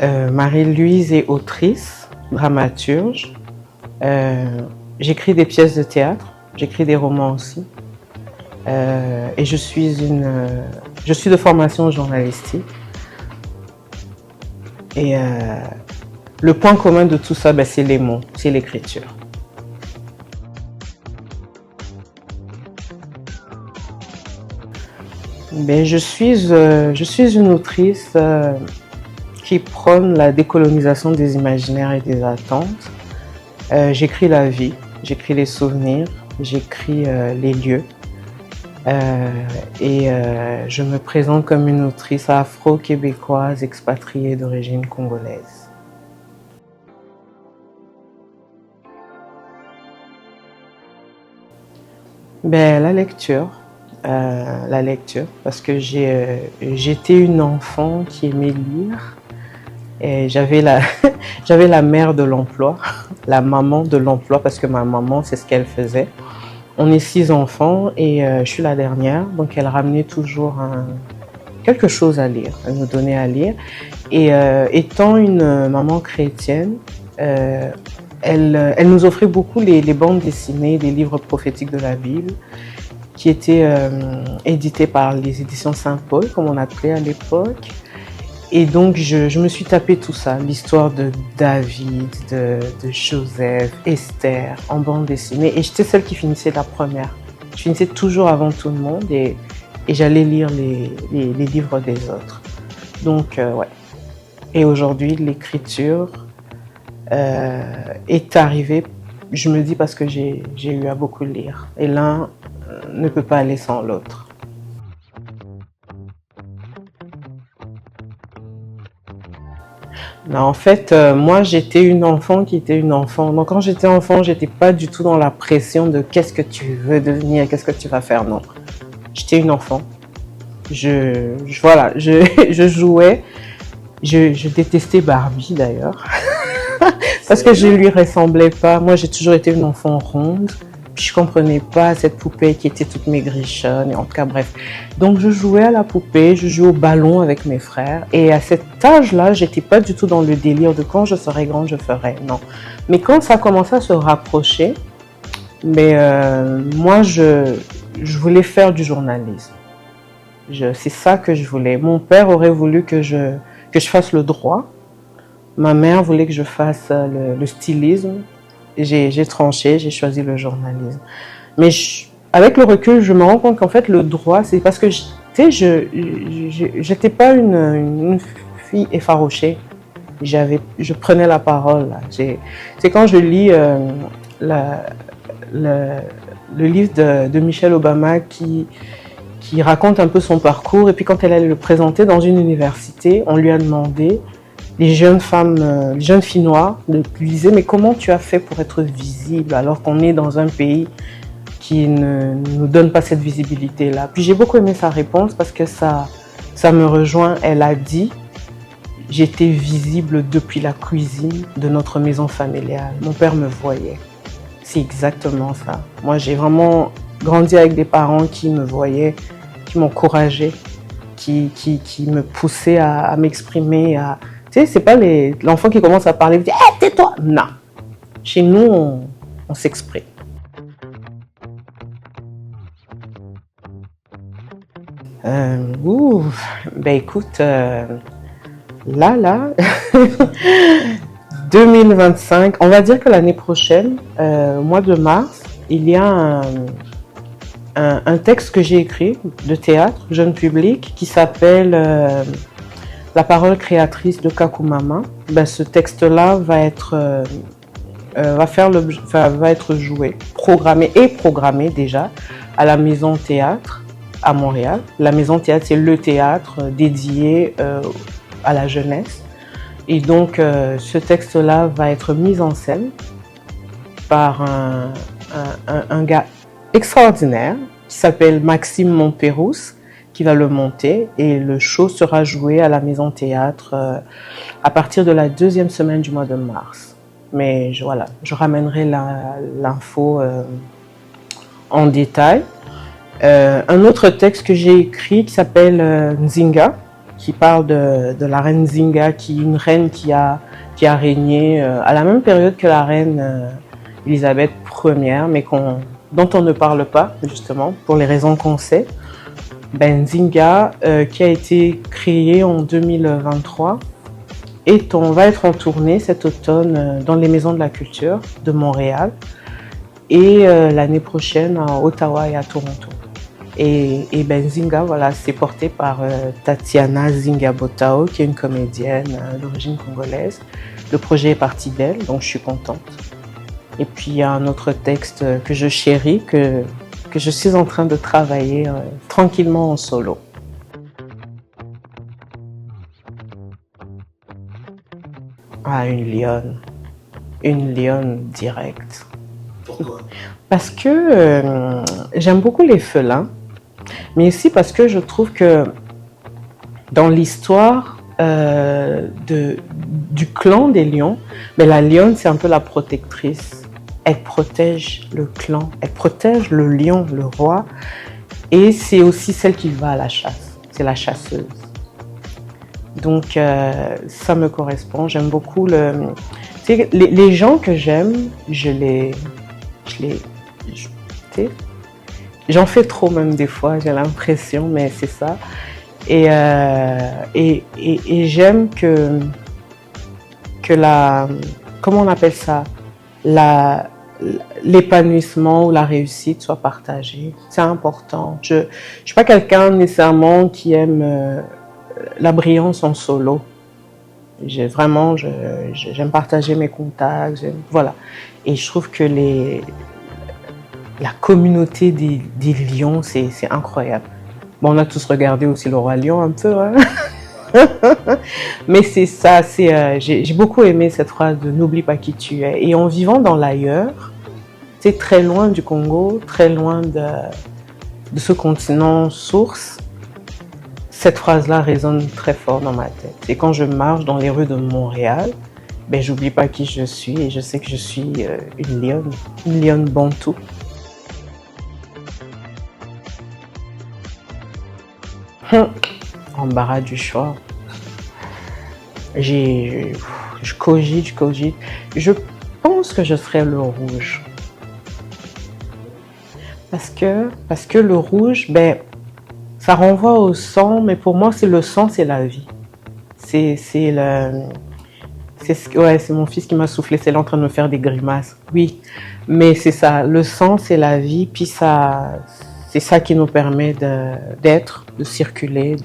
Marie-Louise est autrice, dramaturge. J'écris des pièces de théâtre, j'écris des romans aussi. Et je suis de formation journalistique. Et le point commun de tout ça, c'est les mots, c'est l'écriture. Je suis une autrice qui prône la décolonisation des imaginaires et des attentes. J'écris la vie, j'écris les souvenirs, j'écris les lieux. Je me présente comme une autrice afro-québécoise expatriée d'origine congolaise. La lecture, parce que j'étais une enfant qui aimait lire et j'avais la mère de l'emploi, la maman de l'emploi, parce que ma maman, c'est ce qu'elle faisait. On est 6 enfants et je suis la dernière, donc elle ramenait toujours quelque chose à lire, elle nous donnait à lire. Et étant une maman chrétienne, elle nous offrait beaucoup les bandes dessinées, les livres prophétiques de la Bible, qui étaient édités par les éditions Saint-Paul, comme on appelait à l'époque. Et donc je me suis tapé tout ça, l'histoire de David, de Joseph, Esther, en bande dessinée. Et j'étais celle qui finissait la première. Je finissais toujours avant tout le monde et j'allais lire les livres des autres. Donc ouais. Et aujourd'hui, l'écriture est arrivée, je me dis, parce que j'ai eu à beaucoup lire. Et l'un ne peut pas aller sans l'autre. Non, en fait, moi, j'étais une enfant qui était une enfant. Donc, quand j'étais enfant, j'étais pas du tout dans la pression de qu'est-ce que tu veux devenir, qu'est-ce que tu vas faire. Non, j'étais une enfant. Voilà, je jouais. Je détestais Barbie d'ailleurs, parce que je lui ressemblais pas. Moi, j'ai toujours été une enfant ronde. Puis je comprenais pas cette poupée qui était toute maigrichonne, et en tout cas bref. Donc je jouais à la poupée, je jouais au ballon avec mes frères. Et à cet âge-là, j'étais pas du tout dans le délire de quand je serai grande, je ferai. Non. Mais quand ça commençait à se rapprocher, moi je voulais faire du journalisme. C'est ça que je voulais. Mon père aurait voulu que je fasse le droit. Ma mère voulait que je fasse le stylisme. J'ai tranché, j'ai choisi le journalisme. Mais avec le recul, je me rends compte qu'en fait, le droit, c'est parce que j'étais pas une fille effarouchée. Je prenais la parole. C'est quand je lis le livre de Michelle Obama qui raconte un peu son parcours. Et puis quand elle allait le présenter dans une université, on lui a demandé, les jeunes femmes, les jeunes filles noires, lui disaient mais comment tu as fait pour être visible alors qu'on est dans un pays qui ne nous donne pas cette visibilité-là. Puis j'ai beaucoup aimé sa réponse parce que ça me rejoint. Elle a dit j'étais visible depuis la cuisine de notre maison familiale. Mon père me voyait. C'est exactement ça. Moi j'ai vraiment grandi avec des parents qui me voyaient, qui m'encourageaient, qui me poussaient à m'exprimer, tu sais, c'est pas l'enfant qui commence à parler et dit hey, tais-toi. Non. Chez nous, on s'exprime. Écoute, là, 2025, on va dire que l'année prochaine, au mois de mars, il y a un texte que j'ai écrit de théâtre, jeune public, qui s'appelle La parole créatrice de Kakumama. Ce texte-là va être joué, programmé déjà à la Maison Théâtre à Montréal. La Maison Théâtre, c'est le théâtre dédié à la jeunesse. Et donc, ce texte-là va être mis en scène par un gars extraordinaire qui s'appelle Maxime Montpérousse, qui va le monter, et le show sera joué à la Maison Théâtre à partir de la 2e semaine du mois de mars. Mais voilà, je ramènerai l'info en détail. Un autre texte que j'ai écrit qui s'appelle Nzinga, qui parle de la reine Zinga, qui est une reine qui a régné à la même période que la reine Elisabeth Ier, mais dont on ne parle pas, justement, pour les raisons qu'on sait. Ben, Zinga, qui a été créée en 2023, va être en tournée cet automne dans les maisons de la culture de Montréal et l'année prochaine à Ottawa et à Toronto. Et Ben Zinga, voilà, c'est porté par Tatiana Zinga-Botao, qui est une comédienne d'origine congolaise. Le projet est parti d'elle, donc je suis contente. Et puis il y a un autre texte que je chéris, que je suis en train de travailler tranquillement en solo. Ah, une lionne directe. Pourquoi? Parce que j'aime beaucoup les félins, mais aussi parce que je trouve que dans l'histoire du clan des lions, mais la lionne c'est un peu la protectrice. Elle protège le clan, elle protège le lion, le roi, et c'est aussi celle qui va à la chasse, c'est la chasseuse. Donc ça me correspond, j'aime beaucoup les gens que j'aime, j'en fais trop même des fois, j'ai l'impression, mais c'est ça. Et j'aime que comment on appelle ça, l'épanouissement ou la réussite soit partagée. C'est important. Je suis pas quelqu'un nécessairement qui aime la brillance en solo. J'aime partager mes contacts, voilà. Et je trouve que la communauté des lions, c'est incroyable. Bon, on a tous regardé aussi Le Roi Lion un peu, hein. Mais c'est ça, j'ai beaucoup aimé cette phrase de n'oublie pas qui tu es. Et en vivant dans l'ailleurs, c'est très loin du Congo, très loin de ce continent source, cette phrase-là résonne très fort dans ma tête. Et quand je marche dans les rues de Montréal, ben j'oublie pas qui je suis et je sais que je suis une lionne bantou. Embarras du choix. Je cogite. Je pense que je serais le rouge. Parce que le rouge, ben, ça renvoie au sang, mais pour moi, le sang, c'est la vie. C'est mon fils qui m'a soufflé, c'est là en train de me faire des grimaces. Oui, mais c'est ça, le sang, c'est la vie, puis c'est ça qui nous permet d'être, de circuler,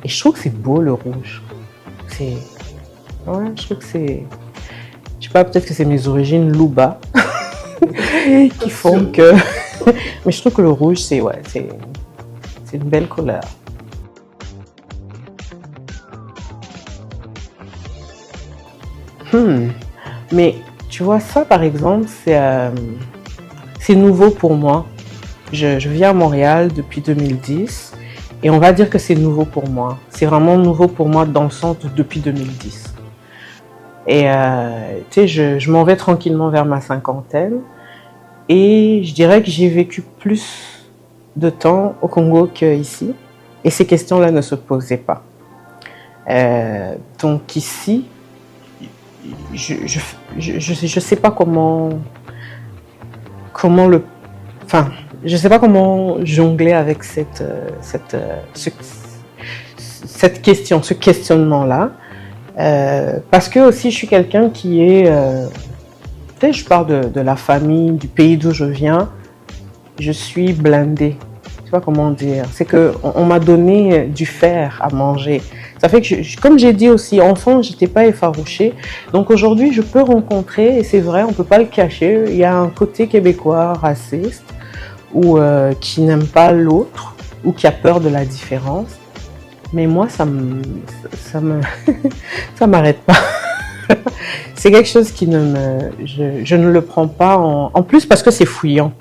Et je trouve que c'est beau, le rouge. Je trouve que c'est... Je sais pas, peut-être que c'est mes origines Louba qui font que... Mais je trouve que le rouge, c'est une belle couleur. Mais tu vois, ça par exemple, c'est nouveau pour moi. Je vis à Montréal depuis 2010 et on va dire que c'est nouveau pour moi. C'est vraiment nouveau pour moi dans le sens depuis 2010. Et tu sais, je m'en vais tranquillement vers ma cinquantaine et je dirais que j'ai vécu plus de temps au Congo qu'ici et ces questions-là ne se posaient pas. Donc ici, je sais pas comment je sais pas comment jongler avec cette question, ce questionnement-là, parce que aussi je suis quelqu'un qui est, peut-être je parle de la famille, du pays d'où je viens, je suis blindée. Tu vois comment dire? C'est que on m'a donné du fer à manger. Ça fait que, comme j'ai dit aussi, enfant, j'étais pas effarouchée. Donc aujourd'hui, je peux rencontrer, et c'est vrai, on peut pas le cacher, il y a un côté québécois raciste, ou qui n'aime pas l'autre, ou qui a peur de la différence. Mais moi, ça m'arrête pas. C'est quelque chose qui je ne le prends pas en plus parce que c'est fouillant.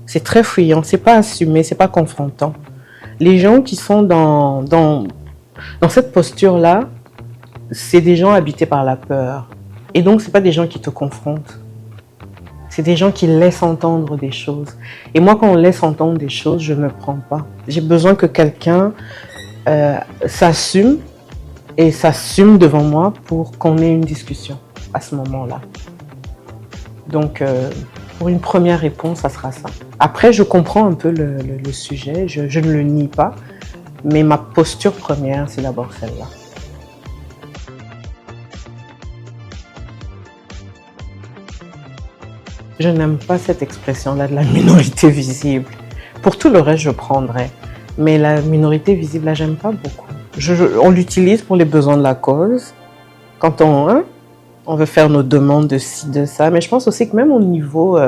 C'est très fouillant, c'est pas assumé, c'est pas confrontant. Les gens qui sont dans cette posture-là, c'est des gens habités par la peur. Et donc, c'est pas des gens qui te confrontent. C'est des gens qui laissent entendre des choses. Et moi, quand on laisse entendre des choses, je ne prends pas. J'ai besoin que quelqu'un s'assume et s'assume devant moi pour qu'on ait une discussion à ce moment-là. Donc, pour une première réponse, ça sera ça. Après, je comprends un peu le sujet, je ne le nie pas, mais ma posture première, c'est d'abord celle-là. Je n'aime pas cette expression-là de la minorité visible. Pour tout le reste, je prendrais. Mais la minorité visible, là, j'aime pas beaucoup. On l'utilise pour les besoins de la cause, quand on veut faire nos demandes de ci, de ça. Mais je pense aussi que même au niveau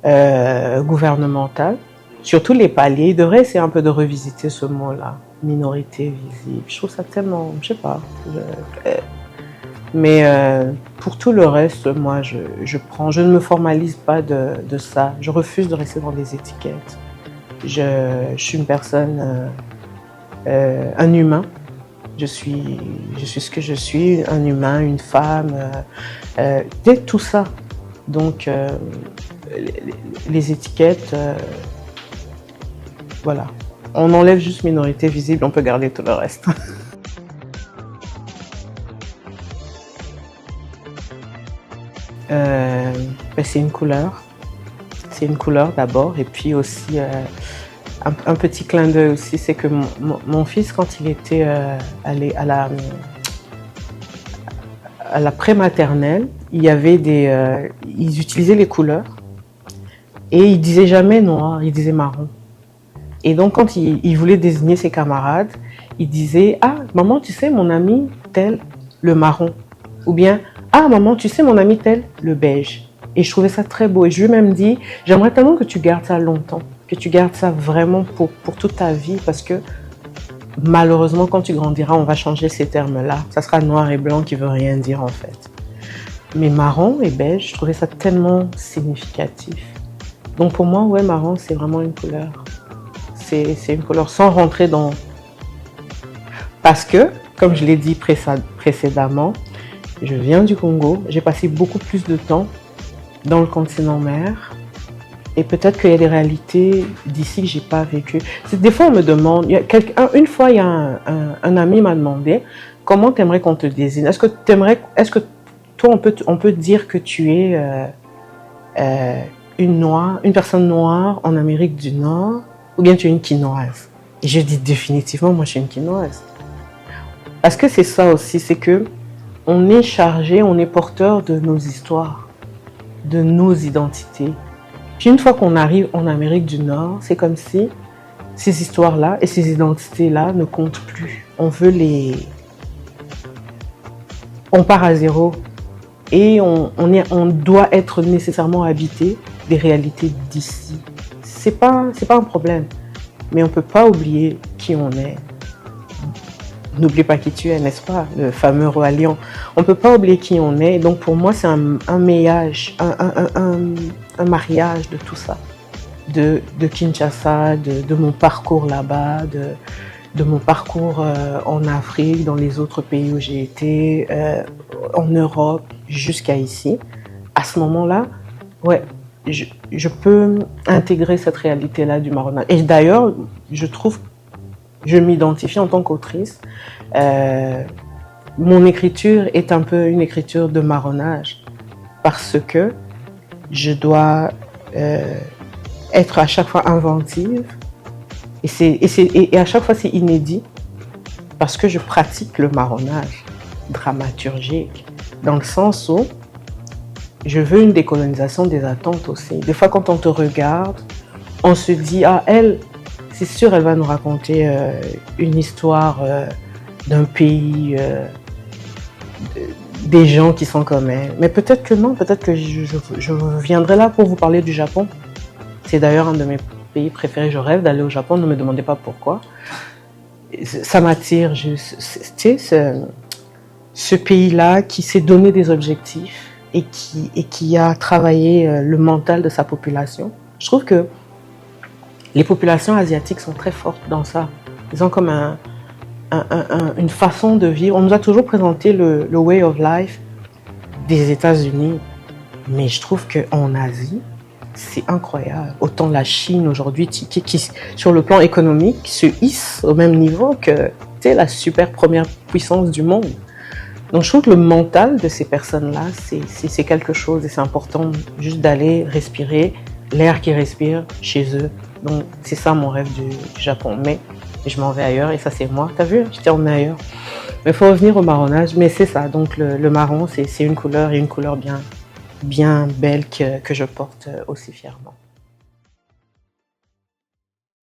gouvernemental, surtout les paliers, ils devraient essayer un peu de revisiter ce mot-là, minorité visible. Je trouve ça tellement, je sais pas. Mais pour tout le reste, moi, je ne me formalise pas de ça. Je refuse de rester dans des étiquettes. Je suis une personne, un humain. Je suis ce que je suis, un humain, une femme, tout ça. Donc, les étiquettes, voilà. On enlève juste minorité visible, on peut garder tout le reste. C'est une couleur. C'est une couleur d'abord, et puis aussi un petit clin d'œil aussi, c'est que mon fils, quand il était allé à la prématernelle, il y avait ils utilisaient les couleurs et il disait jamais noir, il disait marron. Et donc quand il voulait désigner ses camarades, il disait « Ah, maman, tu sais, mon ami tel, le marron » ou bien « Ah, maman, tu sais, mon ami tel, le beige ». Et je trouvais ça très beau. Et je lui ai même dit « J'aimerais tellement que tu gardes ça longtemps, que tu gardes ça vraiment pour toute ta vie, parce que malheureusement, quand tu grandiras, on va changer ces termes-là. Ça sera noir et blanc qui veut rien dire en fait. » Mais marron et beige, je trouvais ça tellement significatif. Donc pour moi, ouais, marron, c'est vraiment une couleur. C'est une couleur sans rentrer dans... Parce que, comme je l'ai dit précédemment, je viens du Congo, j'ai passé beaucoup plus de temps dans le continent mère, et peut-être qu'il y a des réalités d'ici que j'ai pas vécues. Des fois, on me demande, une fois, il y a un ami m'a demandé comment tu aimerais qu'on te désigne. Est-ce que toi, on peut dire que tu es une personne noire en Amérique du Nord, ou bien tu es une quinoise? Et je dis définitivement, moi, je suis une quinoise. Parce que c'est ça aussi, c'est que on est chargé, on est porteur de nos histoires, de nos identités. Puis une fois qu'on arrive en Amérique du Nord, c'est comme si ces histoires-là et ces identités-là ne comptent plus. On part à zéro et on doit être nécessairement habité des réalités d'ici. C'est pas un problème, mais on peut pas oublier qui on est. N'oublie pas qui tu es, n'est-ce pas? Le fameux roi lion. On ne peut pas oublier qui on est. Donc pour moi, c'est un mariage de tout ça. De Kinshasa, de mon parcours là-bas, de mon parcours en Afrique, dans les autres pays où j'ai été, en Europe, jusqu'à ici. À ce moment-là, ouais, je peux intégrer cette réalité-là du marronnage. Et d'ailleurs, je trouve je m'identifie en tant qu'autrice. Mon écriture est un peu une écriture de marronnage parce que je dois être à chaque fois inventive et à chaque fois c'est inédit parce que je pratique le marronnage dramaturgique dans le sens où je veux une décolonisation des attentes aussi. Des fois quand on te regarde, on se dit « Ah, elle, c'est sûr, elle va nous raconter une histoire d'un pays, des gens qui sont comme elle. » Mais peut-être que non, peut-être que je viendrai là pour vous parler du Japon. C'est d'ailleurs un de mes pays préférés. Je rêve d'aller au Japon, ne me demandez pas pourquoi. Ça m'attire. Tu sais, ce pays-là qui s'est donné des objectifs et qui a travaillé le mental de sa population. Je trouve que les populations asiatiques sont très fortes dans ça. Ils ont comme une façon de vivre. On nous a toujours présenté le way of life des États-Unis. Mais je trouve qu'en Asie, c'est incroyable. Autant la Chine aujourd'hui, qui, sur le plan économique, se hisse au même niveau que la super première puissance du monde. Donc je trouve que le mental de ces personnes-là, c'est quelque chose et c'est important juste d'aller respirer l'air qu'ils respirent chez eux. Donc c'est ça mon rêve du Japon. Mais je m'en vais ailleurs et ça c'est moi. T'as vu, je t'ai emmené ailleurs. Mais il faut revenir au marronnage. Mais c'est ça, donc le marron, c'est une couleur et une couleur bien belle que je porte aussi fièrement.